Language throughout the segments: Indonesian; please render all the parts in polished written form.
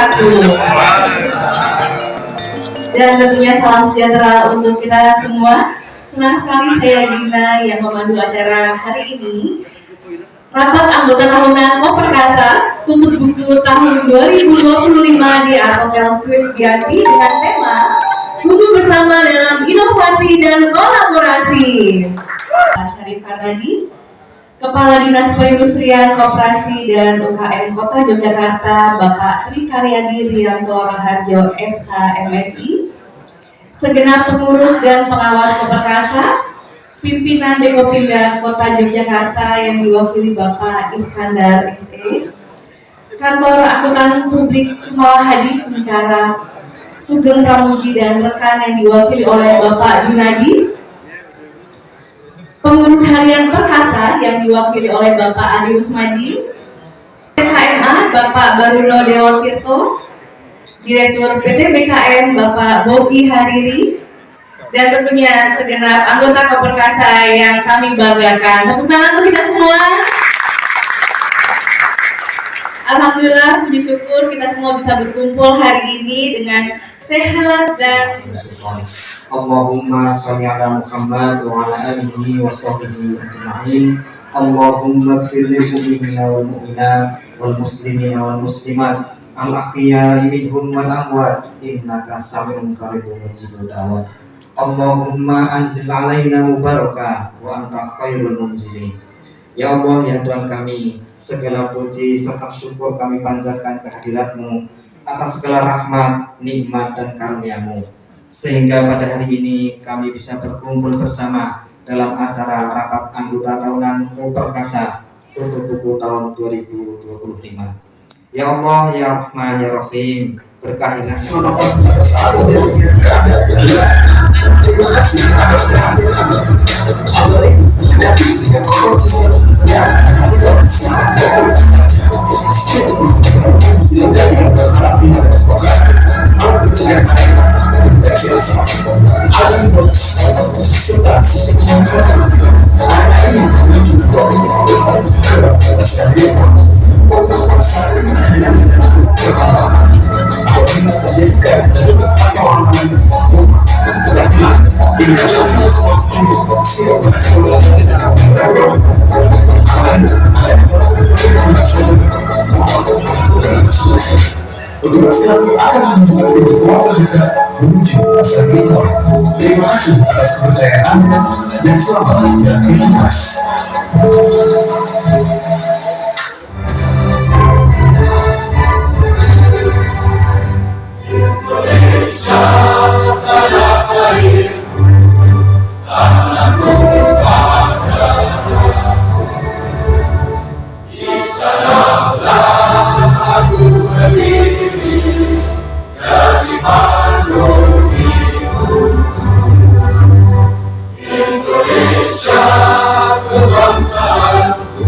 wabarakatuh. Dan tentunya salam sejahtera untuk kita semua. Senang sekali saya Gina yang memandu acara hari ini. Rapat anggota tahunan Koperkasa tutup buku tahun 2025 di Art Hotel Suite Jati dengan tema Duduk Bersama dalam Inovasi dan Kolaborasi. Pak Syarif Karnadi, Kepala Dinas Perindustrian, Koperasi dan UKM Kota Yogyakarta, Bapak Tri Karyadi Rianto Raharjo SH MSI, segenap pengurus dan pengawas Koperkasa, pimpinan Dekopinda Kota Yogyakarta yang diwakili Bapak Iskandar SE, Kantor Akuntan Publik Kumala Hadi Pencara Sugeng Pramuji dan rekan yang diwakili oleh Bapak Junadi, pengurus harian Perkasa yang diwakili oleh Bapak Adi Rusmadi, PKMA Bapak Barulo Dewo Tirto, Direktur PT BKM Bapak Bobi Hariri, dan tentunya segenap anggota Koperkasa yang kami banggakan. Tepuk tangan untuk kita semua. Alhamdulillah, puji syukur kita semua bisa berkumpul hari ini dengan sehat dan Allahumma sholli ala Muhammad wa ala alihi wa sahbihi ajma'in. Allahumma ighfir lil mu'minina wal mu'minat wal muslimina wal muslimat al ahya'i minhum wal amwat innaka sami'un qaribun mujibud da'wat. Allahumma anzil alaina mubarakah wa anta khairul munzilin. Ya Allah, ya Tuhan kami, segala puji serta syukur kami panjatkan kehadirat-Mu atas segala rahmat, nikmat dan karunia-Mu, sehingga pada hari ini kami bisa berkumpul bersama dalam acara rapat anggota tahunan Koperkasa tutup buku tahun 2025. Ya Allah, ya Rahman, ya Rahim, berkahilah terima kasih atas atas kepercayaan Anda dan selamat beraktivitas. Indonesia tanah airku, tanahku padamu. Di sanalah aku berdiri, jadi pandu hidupku. Indonesia kebangsaanku,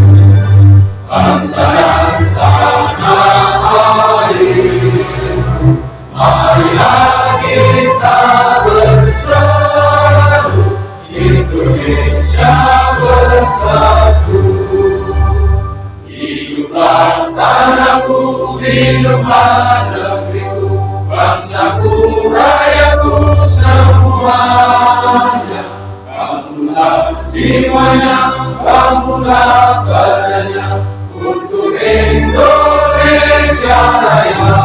bangsa dan tanah airku. Marilah kita bersatu, Indonesia bersatu. Hiduplah tanahku, hiduplah negeriku, bangsaku, rakyatku semuanya. Bangunlah jiwanya, bangunlah badannya untuk Indonesia Raya.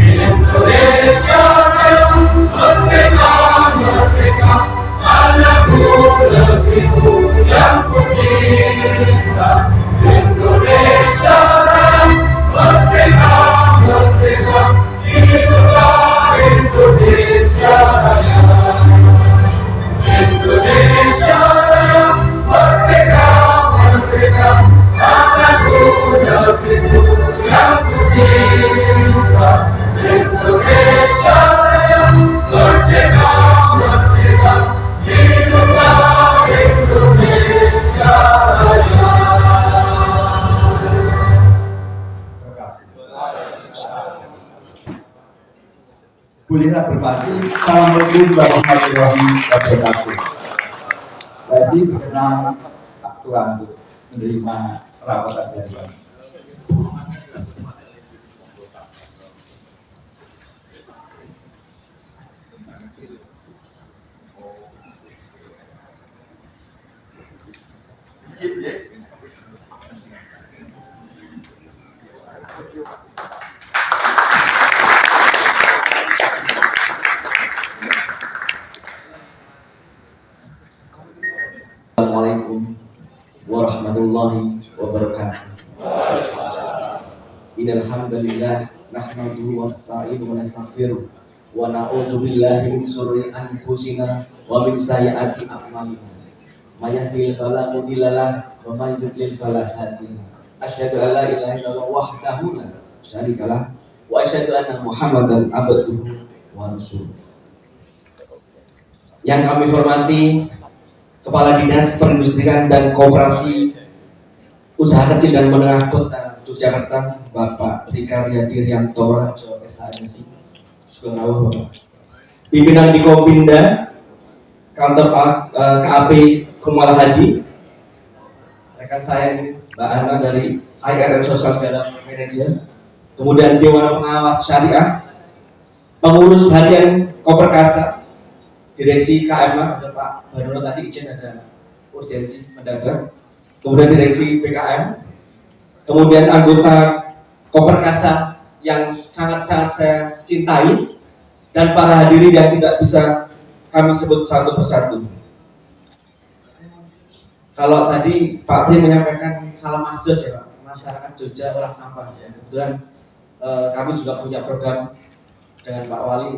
Indonesia Raya, merdeka, merdeka, tanahku, negeriku yang ku cinta. Indonesia Raya, merdeka, merdeka, hiduplah Indonesia Raya. Indonesia Raya, merdeka, merdeka, tanahku, negeriku yang ku cinta. Indonesia Raya, merdeka, merdeka, hiduplah Indonesia Raya. Bolehlah berbakti. Assalamualaikum warahmatullahi wabarakatuh. Pasti berkenan waktu untuk menerima rawatan dari Assalamualaikum warahmatullahi wabarakatuh. Innal hamdalillah nahmaduhu wa nasta'inuhu wa nastaghfiruh wa na'udzu billahi min shururi anfusina wa min sayyiati a'malina. May yahdihillahu fala mudilla lahu wa may yudlil fala hadiya lahu. Asyhadu an la ilaha illallah wahdahu la syarika lahu wa asyhadu anna Muhammadan abduhu wa rasuluh. Yang kami hormati Kepala Dinas Perindustrian dan Koperasi Usaha Kecil dan Menengah Kota Yogyakarta, Bapak Trikarya Diryanto Rajo SHMSI, Sugeng Bapak. Pimpinan Dikompinda, Kantor KAP Kumala Hadi, rekan saya ini Mbak Ana dari IRN Social Development Manager, kemudian Dewan Pengawas Syariah, pengurus harian Koperkasa, Direksi KMA, ada Pak Barono tadi izin ada urgensi mendadak, kemudian Direksi PKM, kemudian anggota Koperkasa yang sangat-sangat saya cintai, dan para hadirin yang tidak bisa kami sebut satu persatu. Kalau tadi Pak Tri menyampaikan salam asdos ya Pak, masyarakat Jogja olah sampah ya. Kebetulan kami juga punya program dengan Pak Wali,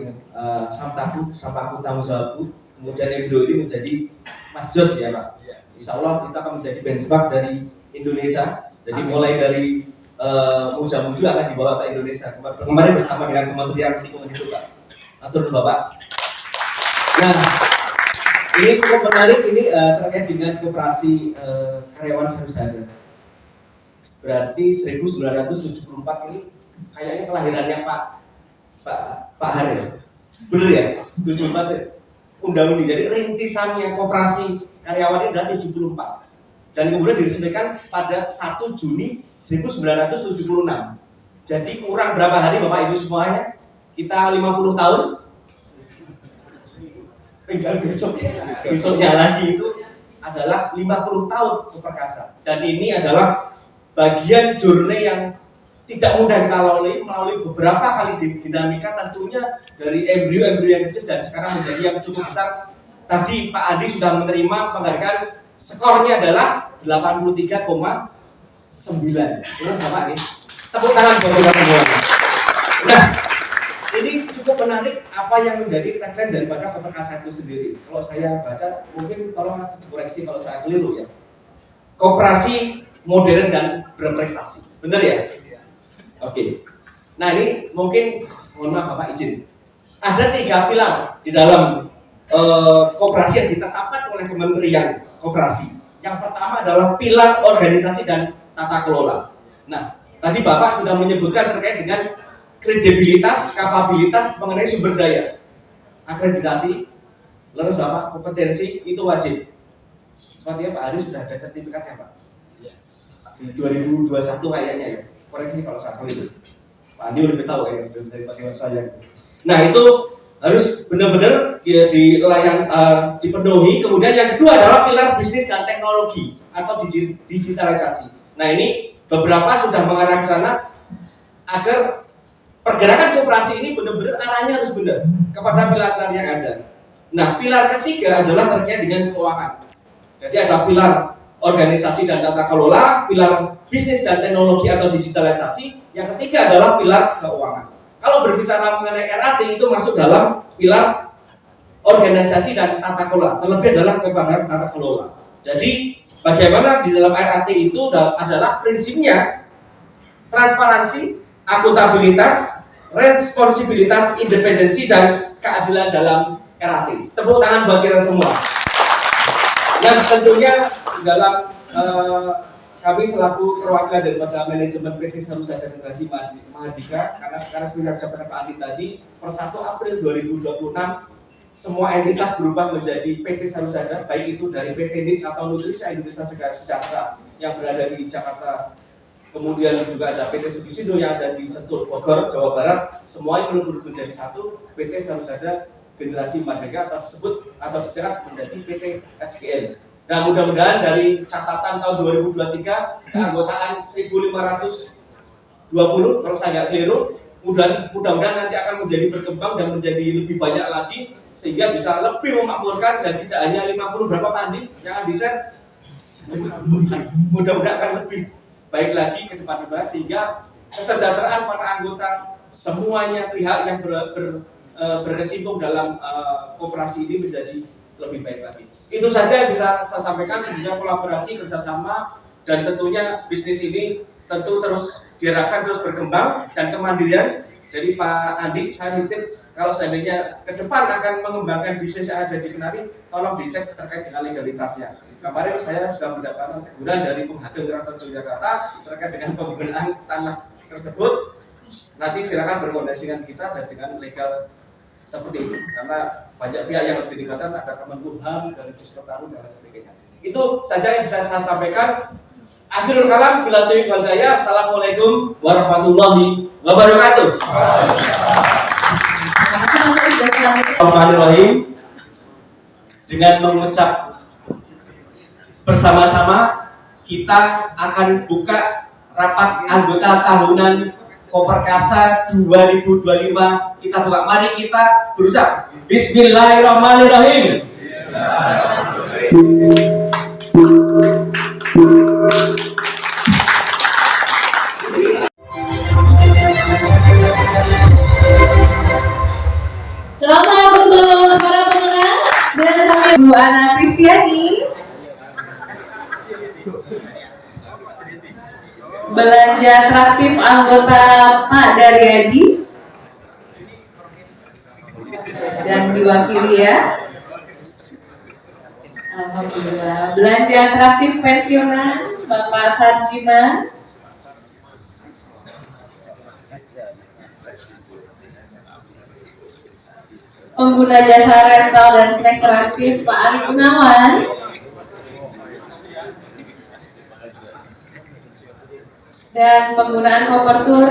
sampahku tanggung jawabku. Kemudian Indo ini menjadi Masjos ya Pak. Insya Allah kita akan menjadi benchmark dari Indonesia. Jadi mulai dari Muja-Muju akan dibawa ke Indonesia. Kemarin bersama dengan Kementerian Lingkungan Hidup Pak. Atur Bapak. Nah, ini cukup menarik ini terkait dengan koperasi karyawan Sarusada. Berarti 1974 ini kayaknya kelahirannya Pak Haril, bener ya? 74 undang-undang, jadi rintisannya koperasi karyawan ini adalah 74 dan kemudian diresmikan pada 1 Juni 1976. Jadi kurang berapa hari Bapak Ibu semuanya? Kita 50 tahun, tinggal besoknya lagi itu adalah 50 tahun Koperkasa, dan ini adalah bagian journey yang tidak mudah kita melalui beberapa kali dinamika, tentunya dari embrio yang kecil dan sekarang menjadi yang cukup besar. Tadi Pak Andi sudah menerima penghargaan, skornya adalah 83,9. Terus Bapak nih, tepuk tangan buat kita semua. Nah, ini cukup menarik apa yang menjadi tagline daripada Koperkasa itu sendiri. Kalau saya baca, mungkin tolong dikoreksi kalau saya keliru ya. Koperasi modern dan berprestasi, benar ya? Oke. Nah ini mungkin, mohon maaf Bapak izin, ada 3 pilar di dalam koperasi yang ditetapkan oleh Kementerian Koperasi. Yang pertama adalah pilar organisasi dan tata kelola. Nah, tadi Bapak sudah menyebutkan terkait dengan kredibilitas, kapabilitas mengenai sumber daya, akreditasi, lalu Bapak kompetensi itu wajib. Sepertinya Pak Hari sudah ada sertifikatnya Pak. Di 2021 kayaknya ya. Koreksi kalau salah itu. Pak Andi lebih tahu ya daripada saya. Nah itu harus benar-benar ya, dipenuhi. Kemudian yang kedua adalah pilar bisnis dan teknologi atau digitalisasi. Nah ini beberapa sudah mengarah ke sana agar pergerakan koperasi ini benar-benar arahnya harus benar kepada pilar-pilar yang ada. Nah pilar ketiga adalah terkait dengan keuangan. Jadi ada pilar organisasi dan tata kelola, pilar bisnis dan teknologi atau digitalisasi. Yang ketiga adalah pilar keuangan. Kalau berbicara mengenai RAT itu masuk dalam pilar organisasi dan tata kelola, terlebih adalah kepada tata kelola. Jadi bagaimana di dalam RAT itu adalah prinsipnya transparansi, akuntabilitas, responsibilitas, independensi dan keadilan dalam RAT. Tepuk tangan buat kita semua. Dan tentunya di dalam kami selaku perwakilan daripada manajemen PT Sarusada Generasi Mahardika, karena sekarang seperti yang disampaikan Pak Andi tadi, per 1 April 2026 semua entitas berubah menjadi PT Sarusada, baik itu dari PT NIS atau Nutrisa Indonesia Sejahtera yang berada di Jakarta, kemudian juga ada PT Sugisindo yang ada di Sentul, Bogor, Jawa Barat, semuanya berubah menjadi satu PT Sarusada Generasi Merdeka atau disebut atau disingkat menjadi PT SGN. Dan mudah-mudahan dari catatan tahun 2023 keanggotaan 1520 kalau saya nggak keliru, mudah-mudahan nanti akan menjadi berkembang dan menjadi lebih banyak lagi sehingga bisa lebih memakmurkan dan tidak hanya 50 berapa Pandi yang desain, mudah-mudahan akan lebih baik lagi ke depan-depan sehingga kesejahteraan para anggota semuanya pihak yang berkecimpung dalam koperasi ini menjadi lebih baik lagi. Itu saja yang bisa saya sampaikan. Sebenarnya kolaborasi kerjasama dan tentunya bisnis ini tentu terus diharapkan terus berkembang dan kemandirian. Jadi Pak Andi, saya titip kalau seandainya ke depan akan mengembangkan bisnis yang ada di Kenari, tolong dicek terkait dengan legalitasnya. Kemarin saya sudah mendapatkan teguran dari Penghakim Keraton Yogyakarta terkait dengan penggunaan tanah tersebut. Nanti silakan berkoordinasi dengan kita dan dengan legal seperti itu. Karena banyak pihak yang harus dilibatkan, ada Kemenkumham, dari Pusketarun dan lain sebagainya. Itu saja yang bisa saya sampaikan. Akhirul kalam, bila taufiq wal hidayah. Assalamualaikum warahmatullahi wabarakatuh. Bismillahirrahmanirrahim. Dengan mengucap bersama-sama kita akan buka rapat anggota tahunan Koperkasa 2025. Kita buka. Mari kita berucap Bismillahirrahmanirrahim. Selamat untuk para pemenang dan kami Bu Ana Kristiani. Belanja traktif anggota Pak Daryadi dan diwakili ya. Alhamdulillah. Belanja traktif pensiunan Bapak Sarjima. Pengguna jasa rental dan snack traktif Pak Ari Gunawan. Dan penggunaan kopertur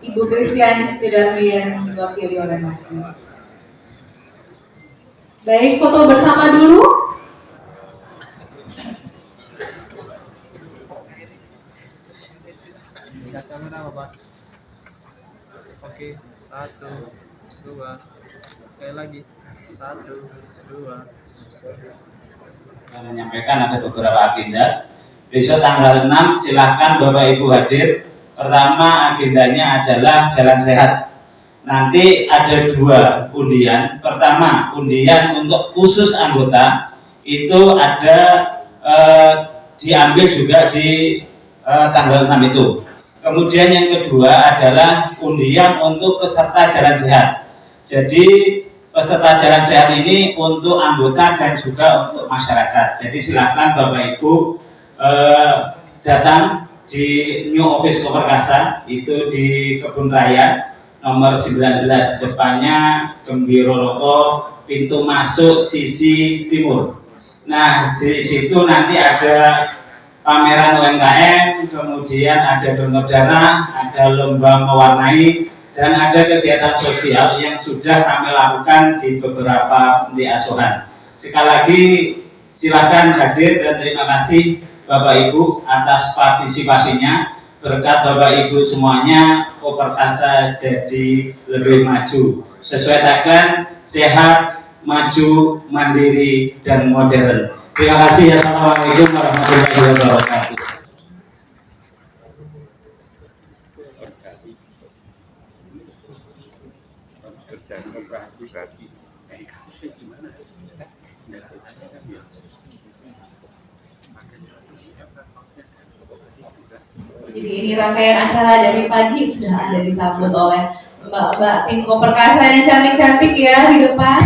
Ibu Kristiani Sudarmi yang diwakili oleh Mas. Baik, foto bersama dulu. Oke, 1, 2, sekali lagi 1, 2. Menyampaikan ada beberapa agenda. Besok tanggal 6 silahkan Bapak Ibu hadir. Pertama agendanya adalah jalan sehat. Nanti ada 2 undian. Pertama undian untuk khusus anggota itu ada diambil juga di tanggal 6 itu. Kemudian yang kedua adalah undian untuk peserta jalan sehat. Jadi peserta jalan sehat ini untuk anggota dan juga untuk masyarakat. Jadi silakan Bapak Ibu datang di New Office Koperkasa itu di Kebun Raya nomor 19, depannya Gembiro Loko, pintu masuk sisi timur. Nah di situ nanti ada pameran UMKM, kemudian ada donor darah, ada lomba mewarnai, dan ada kegiatan sosial yang sudah kami lakukan di beberapa panti asuhan. Sekali lagi silakan hadir dan terima kasih Bapak Ibu atas partisipasinya. Berkat Bapak Ibu semuanya, Koperkasa jadi lebih maju. Sesuai tagline, sehat, maju, mandiri, dan modern. Terima kasih. Assalamualaikum warahmatullahi wabarakatuh. Jadi ini rangkaian acara dari pagi sudah ada disambut oleh mbak-mbak tim Koperkasa yang cantik-cantik ya di depan.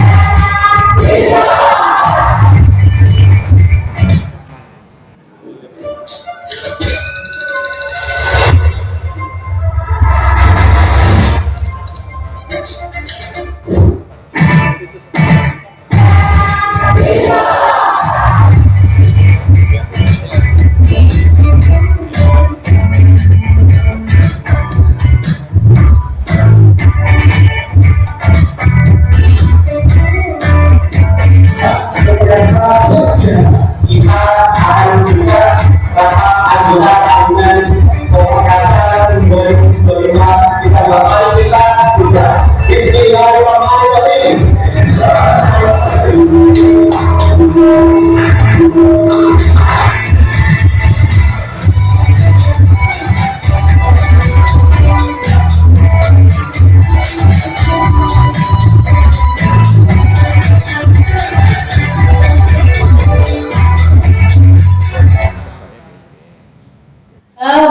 anggota tahunan Pemekasan 2025 kita selamat kita sudah Bismillahirrahmanirrahim.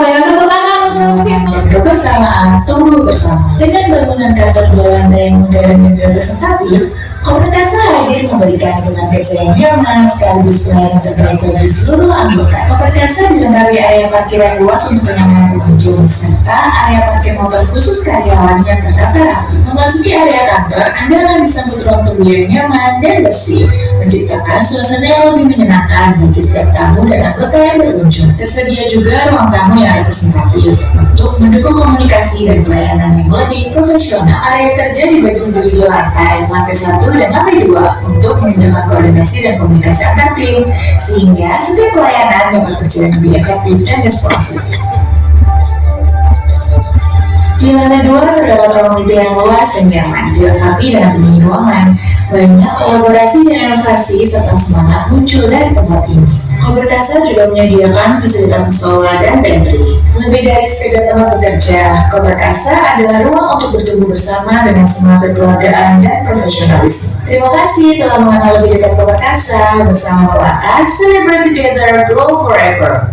Banyak tepuk tangan untuk Dan kebersamaan tumbuh bersama. Dengan bangunan kantor 2 lantai yang modern dan representatif, Koperkasa hadir memberikan lingkungan kerja yang nyaman sekaligus pelayanan terbaik bagi seluruh anggota. Koperkasa dilengkapi area parkir yang luas untuk kenyamanan pengunjung serta area parkir motor khusus karyawan yang tertata rapi. Memasuki area kantor, Anda akan disambut ruang tunggu yang nyaman dan bersih, menciptakan suasana yang lebih menyenangkan bagi setiap tamu dan anggota yang berkunjung. Tersedia juga ruang tamu yang representatif untuk mendukung komunikasi dan pelayanan yang lebih profesional. Area kerja dibagi menjadi 2 lantai 1 dan lantai 2 untuk memudahkan koordinasi dan komunikasi antar tim, sehingga setiap pelayanan dapat berjalan lebih efektif dan responsif. Di lantai 2 terdapat ruang meeting yang luas dan nyaman, dilengkapi dengan pendingin ruangan. Banyak kolaborasi dan inovasi serta semangat muncul dari tempat ini. Koperkasa juga menyediakan fasilitas musola dan pantry. Lebih dari sekedar tempat bekerja, Koperkasa adalah ruang untuk bertumbuh bersama dengan semangat kekeluargaan dan profesionalisme. Terima kasih telah mengenal lebih dekat Koperkasa. Bersama Melaka, celebrate together, grow forever.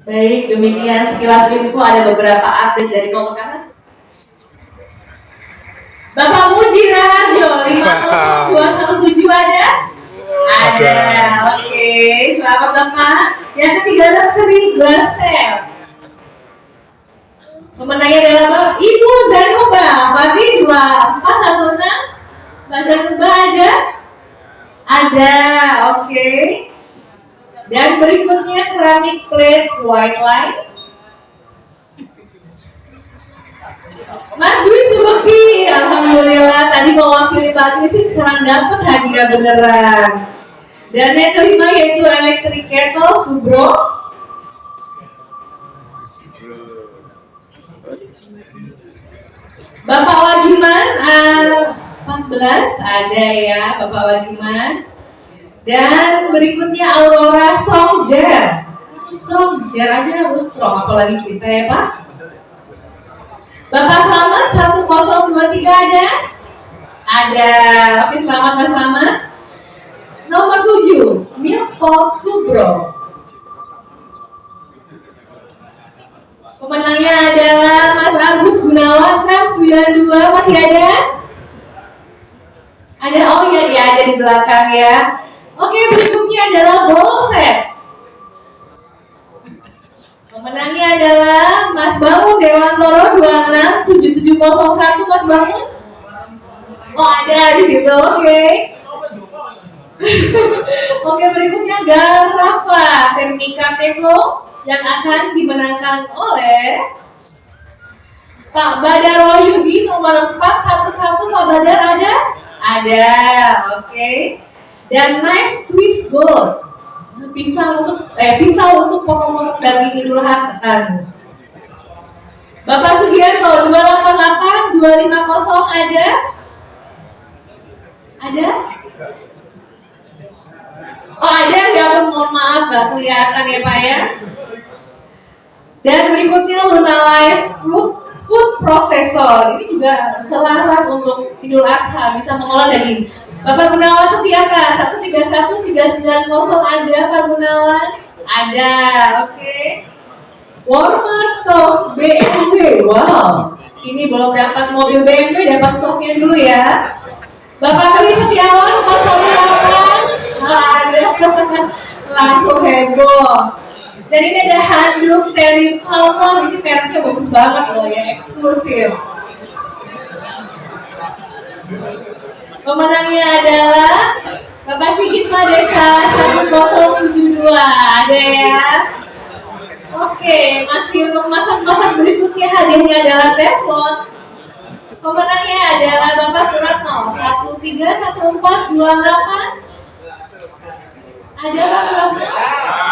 Baik, demikian sekilas info, ada beberapa update dari Koperkasa. Bapak Muji Raharjo, 50217 ada? Ada, oke. Selamat Bapak. Yang ketiga adalah Sri Glasel. Pemenangnya adalah Bapak Ibu Zanuba, Padi 2416. Mbak Zanuba ada? Ada, oke. Dan berikutnya keramik plate white line. Mas Dwi Subekti, alhamdulillah tadi mewakili Pak Krisis, sekarang dapat hadiah beneran. Dan yang kelima yaitu electric kettle Subro. Bapak Wagiman 14 ada ya Bapak Wagiman. Dan berikutnya Aurora Strongger. Strongger aja harus strong, apalagi kita ya Pak. Bapak Selamat 1023 ada? Ada. Oke, selamat Mas Selamat. Nomor 7, Milk Pop Subro. Pemenangnya adalah Mas Agus Gunawan 692, masih ada? Ada, oh iya, dia ada di belakang ya. Oke, berikutnya adalah Bolset. Pemenangnya adalah Mas Bangun Dewantoro 267701. Mas Bangun? Oh, ada di situ. Oke. Oke, berikutnya Garafa Termika Teko yang akan dimenangkan oleh Pak Badar Wahyudi nomor 411. Pak Badar ada? Ada. Oke. Dan knife Swiss Gold, pisau untuk potong-potong daging Idul Adha. Bapak Sugiarto 288 250 ada? Ada? Oh ada ya, mohon maaf gak kelihatan ya Pak ya. Dan berikutnya Luna Life Food Processor. Ini juga selaras untuk Idul Adha, bisa mengolah daging. Bapak Gunawan Setiaka 131 390 ada Pak Gunawan? Ada, oke. Warmer Stove BMW, wow. Ini belum dapat mobil BMW, dapat stoknya dulu ya. Bapak Kali Setiawan 418 ada, langsung heboh. Dan ini ada handuk Terry Palmer, ini merknya bagus banget loh ya, eksklusif. Pemenangnya adalah Bapak Sigit Desa 1072, ada ya. Oke, masih untuk masak-masak berikutnya hadiahnya adalah telepon. Pemenangnya adalah Bapak Suratno 131428. Ada Pak Suratno?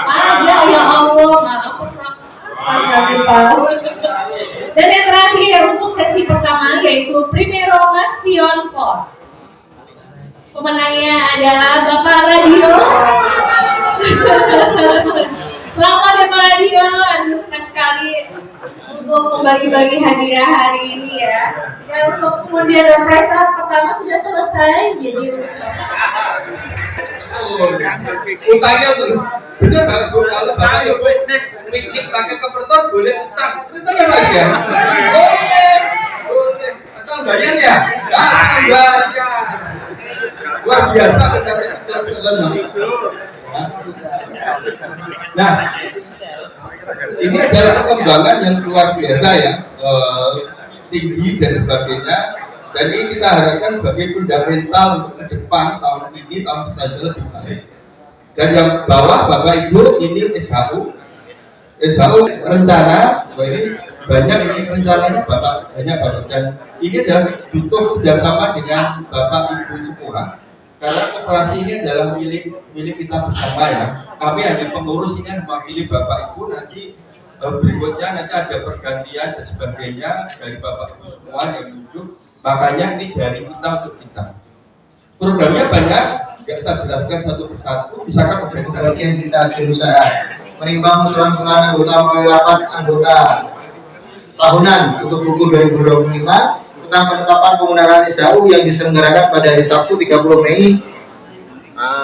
Ada, ya Allah, maaf Dan yang terakhir untuk sesi pertama yaitu Primero Mastion Port. Pemenangnya adalah Bapak Radio. Selamat ya Pak Radio, aduh senang sekali untuk membagi-bagi hadiah hari ini ya. Dan untuk kemudian present pertama sudah selesai, jadi untuk utangnya tuh bener banget Bu, kalau Bapak Ibu piknik pakai kopertor boleh utang lagi ya? Boleh, asal bayar ya? Asal bayar luar biasa. Nah, ini adalah perkembangan yang luar biasa ya, tinggi dan sebagainya. Dan ini kita harapkan sebagai fundamental untuk ke depan tahun ini, tahun selanjutnya lebih baik. Dan yang bawah Bapak Ibu ini SHU rencana, ini banyak ini rencananya Bapak banyak banget, dan ini adalah butuh kerjasama dengan Bapak Ibu semua. Karena koperasi ini adalah milik kita bersama ya. Kami hanya pengurus, ini mewakili Bapak Ibu, nanti berikutnya nanti ada pergantian dan sebagainya dari Bapak Ibu semua yang duduk. Makanya ini dari kita untuk kita. Programnya banyak, nggak saya jelaskan satu persatu. Misalkan organisasi usaha menimbang usulan pengalaman anggota melalui rapat anggota tahunan untuk buku 2025 tentang penetapan penggunaan SHU yang diselenggarakan pada hari Sabtu 30 Mei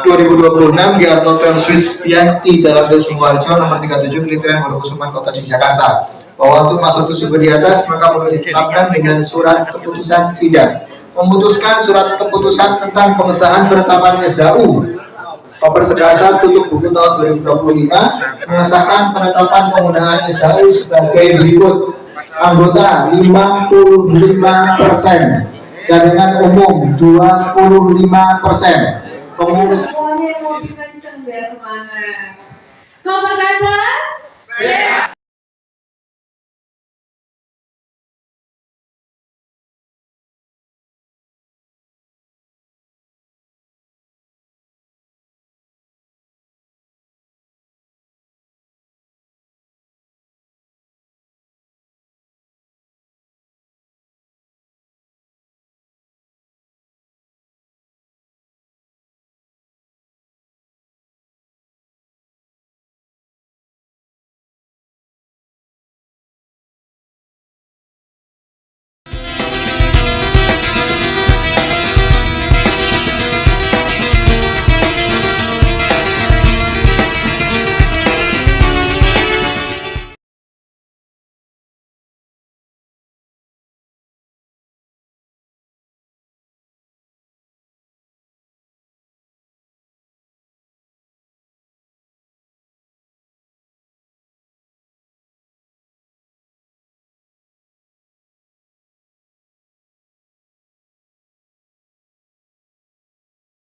2026 di Art Hotel Swiss Bianti Jalan Del Sumoharjo nomor 37 Kelitiran Wonokusuman Kota Yogyakarta. Bahwa untuk masuk tersebut di atas maka perlu ditetapkan dengan surat keputusan sidang. Memutuskan surat keputusan tentang pengesahan penetapan SHU Koper Sekasa tutup buku tahun 2025 mengesahkan penetapan penggunaan SHU sebagai berikut. Anggota 55%, cadangan umum 25%, pengurus semuanya yang mau kenceng biar semangat. Kau Perkasa?